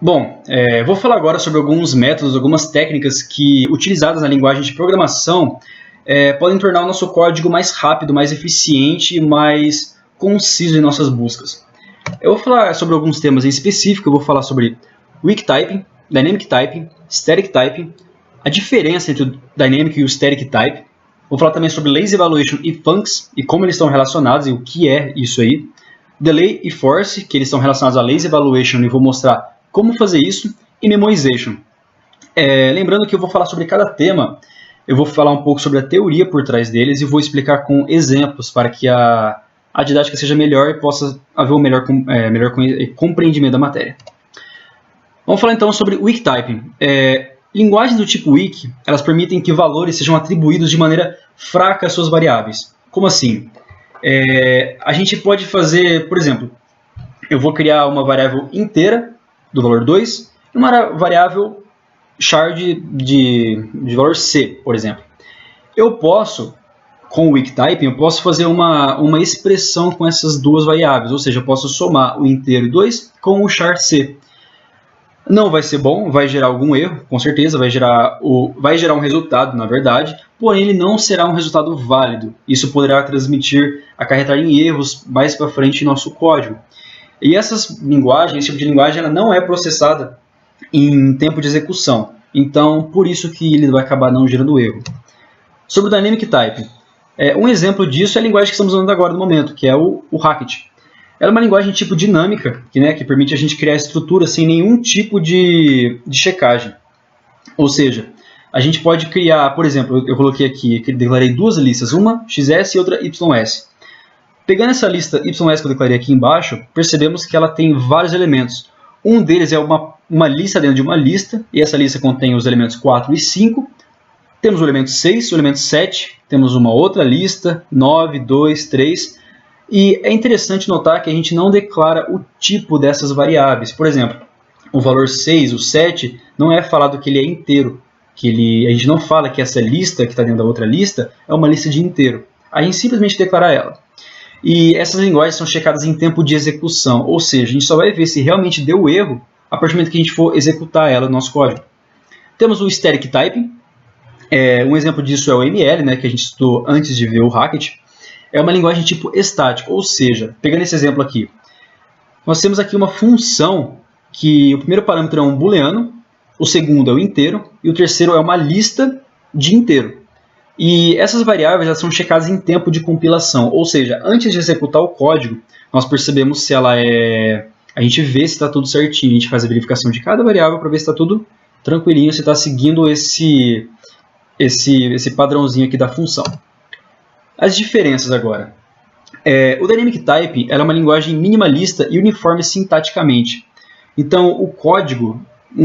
Bom, vou falar agora sobre alguns métodos, algumas técnicas que, utilizadas na linguagem de programação, podem tornar o nosso código mais rápido, mais eficiente e mais conciso em nossas buscas. Eu vou falar sobre alguns temas em específico. Eu vou falar sobre Weak Typing, Dynamic Typing, Static Typing, a diferença entre o Dynamic e o Static Type. Vou falar também sobre Lazy Evaluation e Funcs e como eles estão relacionados e o que é isso aí. Delay e Force, que eles estão relacionados a Lazy Evaluation, e vou mostrar como fazer isso, e Memoization. Lembrando que eu vou falar sobre cada tema, eu vou falar um pouco sobre a teoria por trás deles e vou explicar com exemplos para que a didática seja melhor e possa haver um melhor compreendimento da matéria. Vamos falar então sobre Weak Typing. Linguagens do tipo Weak, elas permitem que valores sejam atribuídos de maneira fraca às suas variáveis. Como assim? A gente pode fazer, por exemplo, eu vou criar uma variável inteira do valor 2 e uma variável char de valor c, por exemplo. Eu posso, com o Weak Typing, eu posso fazer uma expressão com essas duas variáveis, ou seja, eu posso somar o inteiro 2 com o char c. Não vai ser bom, vai gerar algum erro, com certeza, vai gerar um resultado, na verdade, porém ele não será um resultado válido. Isso poderá acarretar em erros mais para frente em nosso código. E esse tipo de linguagem, ela não é processada em tempo de execução. Então, por isso que ele vai acabar não gerando erro. Sobre o Dynamic Typing, um exemplo disso é a linguagem que estamos usando agora no momento, que é o Racket. Ela é uma linguagem tipo dinâmica, que permite a gente criar estrutura sem nenhum tipo de checagem. Ou seja, a gente pode criar, por exemplo, eu coloquei aqui, que declarei duas listas, uma XS e outra YS. Pegando essa lista YS que eu declarei aqui embaixo, percebemos que ela tem vários elementos. Um deles é uma lista dentro de uma lista, e essa lista contém os elementos 4 e 5. Temos o elemento 6, o elemento 7, temos uma outra lista, 9, 2, 3. E é interessante notar que a gente não declara o tipo dessas variáveis. Por exemplo, o valor 6, o 7, não é falado que ele é inteiro. A gente não fala que essa lista que está dentro da outra lista é uma lista de inteiro. A gente simplesmente declara ela. E essas linguagens são checadas em tempo de execução, ou seja, a gente só vai ver se realmente deu erro a partir do momento que a gente for executar ela no nosso código. Temos o Static Typing. Um exemplo disso é o ML, que a gente estudou antes de ver o Racket. É uma linguagem tipo estático, ou seja, pegando esse exemplo aqui, nós temos aqui uma função que o primeiro parâmetro é um booleano, o segundo é o inteiro e o terceiro é uma lista de inteiro. E essas variáveis elas são checadas em tempo de compilação, ou seja, antes de executar o código, nós percebemos se ela a gente vê se está tudo certinho, a gente faz a verificação de cada variável para ver se está tudo tranquilinho, se está seguindo esse padrãozinho aqui da função. As diferenças agora. O Dynamic Typing é uma linguagem minimalista e uniforme sintaticamente. Então, um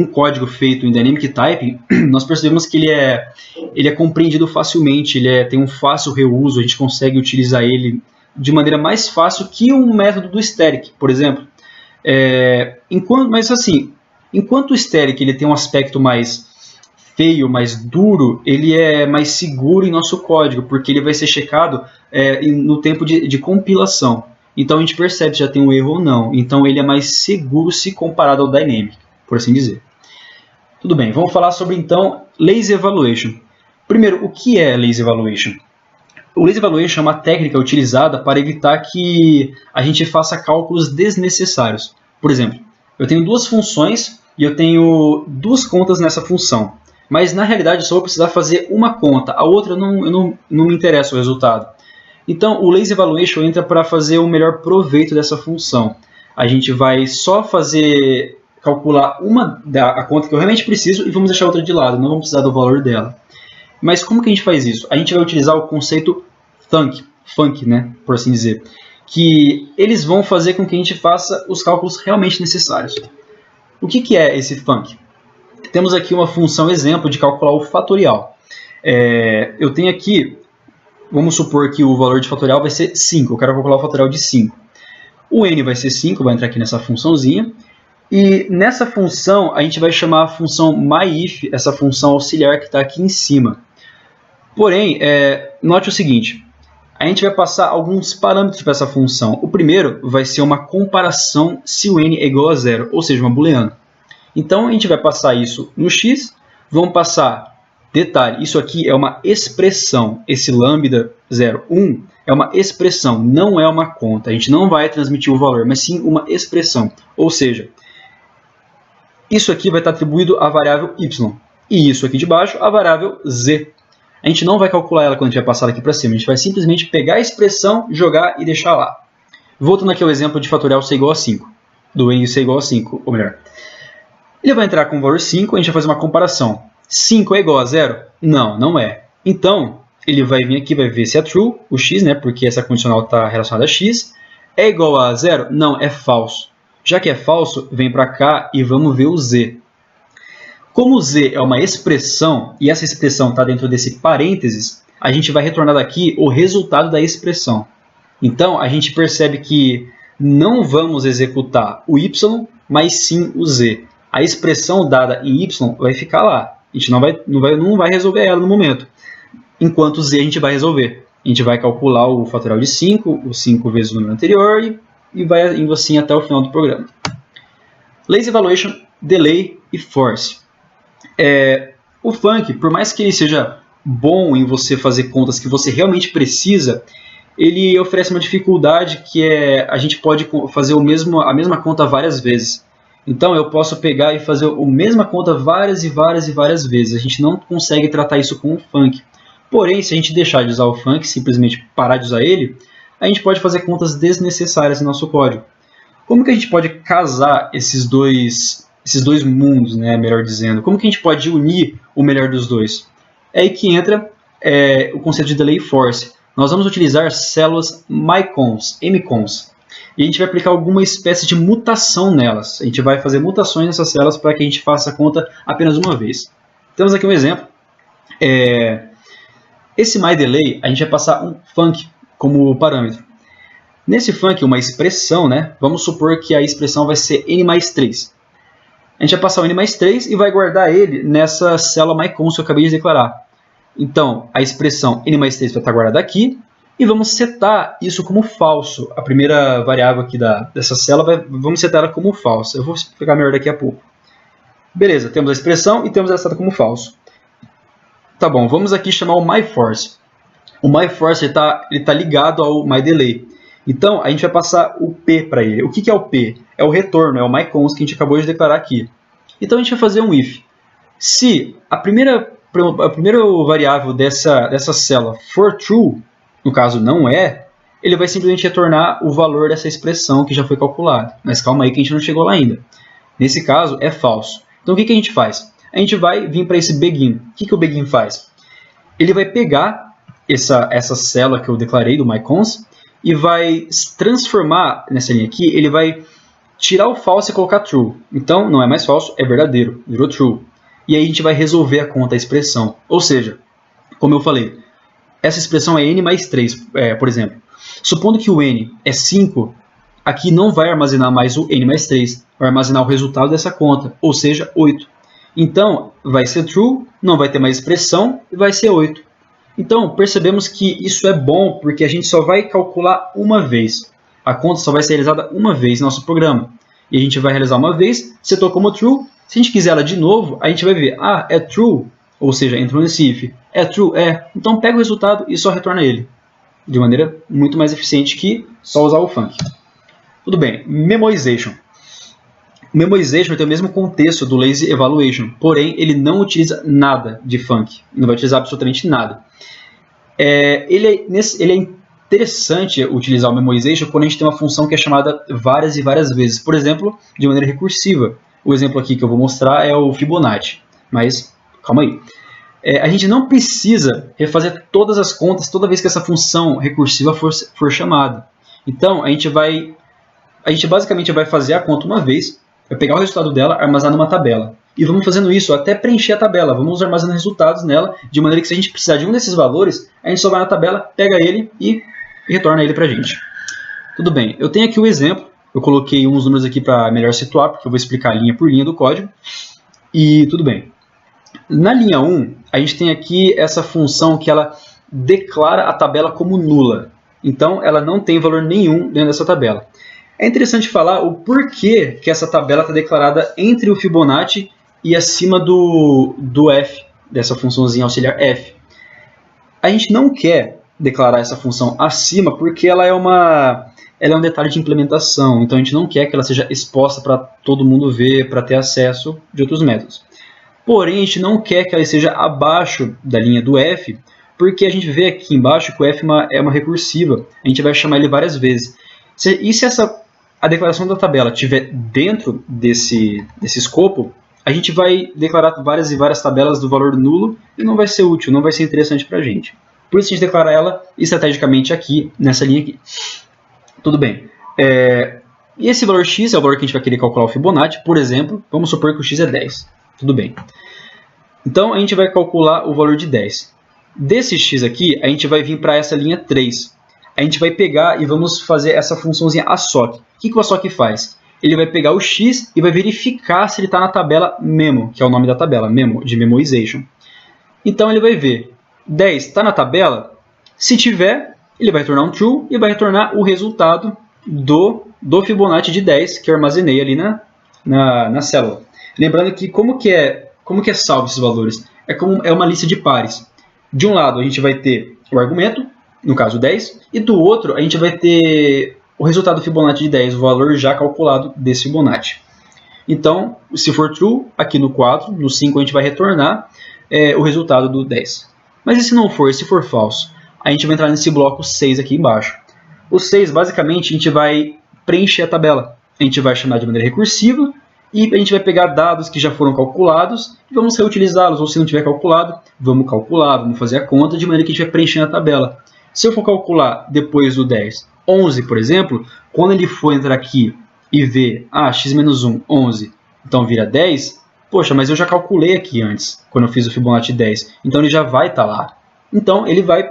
código feito em Dynamic Typing, nós percebemos que ele é compreendido facilmente, tem um fácil reuso, a gente consegue utilizar ele de maneira mais fácil que um método do Static, por exemplo. Enquanto o Static ele tem um aspecto mais feio, mais duro, ele é mais seguro em nosso código, porque ele vai ser checado no tempo de compilação. Então a gente percebe se já tem um erro ou não. Então ele é mais seguro se comparado ao Dynamic, por assim dizer. Tudo bem, vamos falar sobre então Lazy Evaluation. Primeiro, o que é Lazy Evaluation? O Lazy Evaluation é uma técnica utilizada para evitar que a gente faça cálculos desnecessários. Por exemplo, eu tenho duas funções e eu tenho duas contas nessa função. Mas na realidade eu só vou precisar fazer uma conta, a outra não me interessa o resultado. Então o Lazy Evaluation entra para fazer o melhor proveito dessa função. A gente vai só calcular a conta que eu realmente preciso e vamos deixar a outra de lado, não vamos precisar do valor dela. Mas como que a gente faz isso? A gente vai utilizar o conceito Func, por assim dizer, que eles vão fazer com que a gente faça os cálculos realmente necessários. O que é esse Func? Temos aqui uma função exemplo de calcular o fatorial. Eu tenho aqui, vamos supor que o valor de fatorial vai ser 5. Eu quero calcular o fatorial de 5. O n vai ser 5, vai entrar aqui nessa funçãozinha. E nessa função, a gente vai chamar a função myIf, essa função auxiliar que está aqui em cima. Porém, note o seguinte, a gente vai passar alguns parâmetros para essa função. O primeiro vai ser uma comparação se o n é igual a 0, ou seja, uma booleana. Então a gente vai passar isso no x, vamos passar, detalhe, isso aqui é uma expressão, esse lambda 0, 1 é uma expressão, não é uma conta, a gente não vai transmitir o valor, mas sim uma expressão, ou seja, isso aqui vai estar atribuído à variável y, e isso aqui de baixo à variável z. A gente não vai calcular ela quando a gente vai passar aqui para cima, a gente vai simplesmente pegar a expressão, jogar e deixar lá. Voltando aqui ao exemplo de fatorial ser igual a 5, do n ser igual a 5, ou melhor. Ele vai entrar com o valor 5, a gente vai fazer uma comparação. 5 é igual a 0? Não, não é. Então, ele vai vir aqui, vai ver se é true, o x, né, porque essa condicional está relacionada a x. É igual a 0? Não, é falso. Já que é falso, vem para cá e vamos ver o z. Como o z é uma expressão, e essa expressão está dentro desse parênteses, a gente vai retornar daqui o resultado da expressão. Então, a gente percebe que não vamos executar o y, mas sim o z. A expressão dada em y vai ficar lá. A gente não vai resolver ela no momento. Enquanto o z a gente vai resolver. A gente vai calcular o fatorial de 5, o 5 vezes o número anterior, e vai indo assim até o final do programa. Lazy Evaluation, Delay e Force. O Func, por mais que ele seja bom em você fazer contas que você realmente precisa, ele oferece uma dificuldade que é a gente pode fazer a mesma conta várias vezes. Então eu posso pegar e fazer a mesma conta várias e várias vezes. A gente não consegue tratar isso com o Func. Porém, se a gente deixar de usar o Func, simplesmente parar de usar ele, a gente pode fazer contas desnecessárias em nosso código. Como que a gente pode casar esses dois mundos, né, melhor dizendo? Como que a gente pode unir o melhor dos dois? É aí que entra o conceito de Delay e Force. Nós vamos utilizar células mycons, mcons, e a gente vai aplicar alguma espécie de mutação nelas. A gente vai fazer mutações nessas células para que a gente faça a conta apenas uma vez. Temos aqui um exemplo. Esse myDelay, a gente vai passar um func como parâmetro. Nesse func, uma expressão, né? Vamos supor que a expressão vai ser n mais 3. A gente vai passar o n mais 3 e vai guardar ele nessa célula mycons que eu acabei de declarar. Então, a expressão n mais 3 vai estar guardada aqui, e vamos setar isso como falso. A primeira variável aqui dessa célula, vamos setar ela como falso. Eu vou explicar melhor daqui a pouco. Beleza, temos a expressão e temos ela setada como falso. Tá bom, vamos aqui chamar o myForce. O myForce ele tá ligado ao myDelay. Então, a gente vai passar o P para ele. O que é o P? É o retorno, é o myCons que a gente acabou de declarar aqui. Então, a gente vai fazer um if. Se a primeira variável dessa célula for true, no caso não é, ele vai simplesmente retornar o valor dessa expressão que já foi calculada. Mas calma aí que a gente não chegou lá ainda. Nesse caso, é falso. Então, o que a gente faz? A gente vai vir para esse begin. O que o begin faz? Ele vai pegar essa célula que eu declarei do myCons e vai transformar nessa linha aqui, ele vai tirar o false e colocar true. Então, não é mais falso, é verdadeiro, virou true. E aí a gente vai resolver a conta, a expressão. Ou seja, como eu falei, essa expressão é n mais 3, por exemplo. Supondo que o n é 5, aqui não vai armazenar mais o n mais 3, vai armazenar o resultado dessa conta, ou seja, 8. Então, vai ser true, não vai ter mais expressão e vai ser 8. Então, percebemos que isso é bom porque a gente só vai calcular uma vez. A conta só vai ser realizada uma vez no nosso programa. E a gente vai realizar uma vez, setou como true. Se a gente quiser ela de novo, a gente vai ver, é true, ou seja, entrou nesse if. É true? É. Então pega o resultado e só retorna ele. De maneira muito mais eficiente que só usar o func. Tudo bem, memoization. O memoization tem o mesmo contexto do lazy evaluation, porém ele não utiliza nada de func. Não vai utilizar absolutamente nada. Ele é interessante utilizar o memoization quando a gente tem uma função que é chamada várias e várias vezes. Por exemplo, de maneira recursiva. O exemplo aqui que eu vou mostrar é o Fibonacci. Mas, calma aí. A gente não precisa refazer todas as contas toda vez que essa função recursiva for chamada. Então, a gente basicamente vai fazer a conta uma vez, vai pegar o resultado dela, armazenar numa tabela. E vamos fazendo isso até preencher a tabela. Vamos armazenando resultados nela, de maneira que se a gente precisar de um desses valores, a gente só vai na tabela, pega ele e retorna ele para a gente. Tudo bem, eu tenho aqui o exemplo. Eu coloquei uns números aqui para melhor situar, porque eu vou explicar linha por linha do código. E tudo bem. Na linha 1, a gente tem aqui essa função que ela declara a tabela como nula. Então, ela não tem valor nenhum dentro dessa tabela. É interessante falar o porquê que essa tabela está declarada entre o Fibonacci e acima do f, dessa funçãozinha auxiliar f. A gente não quer declarar essa função acima porque ela é um detalhe de implementação, então a gente não quer que ela seja exposta para todo mundo ver, para ter acesso de outros métodos. Porém, a gente não quer que ela esteja abaixo da linha do f, porque a gente vê aqui embaixo que o f é uma recursiva, a gente vai chamar ele várias vezes. E se a declaração da tabela estiver dentro desse escopo, a gente vai declarar várias e várias tabelas do valor nulo e não vai ser útil, não vai ser interessante para a gente. Por isso a gente declara ela estrategicamente aqui, nessa linha aqui. Tudo bem. E esse valor x é o valor que a gente vai querer calcular o Fibonacci, por exemplo, vamos supor que o x é 10. Tudo bem. Então a gente vai calcular o valor de 10. Desse x aqui, a gente vai vir para essa linha 3. A gente vai pegar e vamos fazer essa funçãozinha ASOC. O que o ASOC faz? Ele vai pegar o x e vai verificar se ele está na tabela memo, que é o nome da tabela, memo, de memoization. Então ele vai ver, 10 está na tabela? Se tiver, ele vai retornar um true e vai retornar o resultado do Fibonacci de 10 que eu armazenei ali na célula. Lembrando que como que é salvo esses valores? É uma lista de pares. De um lado a gente vai ter o argumento, no caso 10, e do outro a gente vai ter o resultado do Fibonacci de 10, o valor já calculado desse Fibonacci. Então, se for true, aqui no 4, no 5 a gente vai retornar o resultado do 10. Mas e se não for, se for falso? A gente vai entrar nesse bloco 6 aqui embaixo. O 6, basicamente, a gente vai preencher a tabela. A gente vai chamar de maneira recursiva e a gente vai pegar dados que já foram calculados e vamos reutilizá-los. Ou se não tiver calculado, vamos calcular, vamos fazer a conta de maneira que a gente vai preencher a tabela. Se eu for calcular depois do 10, 11, por exemplo, quando ele for entrar aqui e ver, x menos 1, 11, então vira 10, poxa, mas eu já calculei aqui antes, quando eu fiz o Fibonacci 10, então ele já vai estar lá. Então ele vai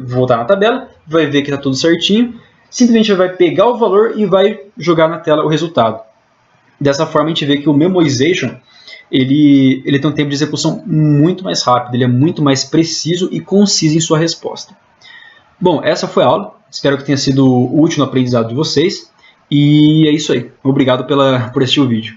voltar na tabela, vai ver que está tudo certinho, simplesmente vai pegar o valor e vai jogar na tela o resultado. Dessa forma a gente vê que o memoization ele tem um tempo de execução muito mais rápido, ele é muito mais preciso e conciso em sua resposta. Bom, essa foi a aula, espero que tenha sido útil no aprendizado de vocês, e é isso aí. Obrigado por assistir o vídeo.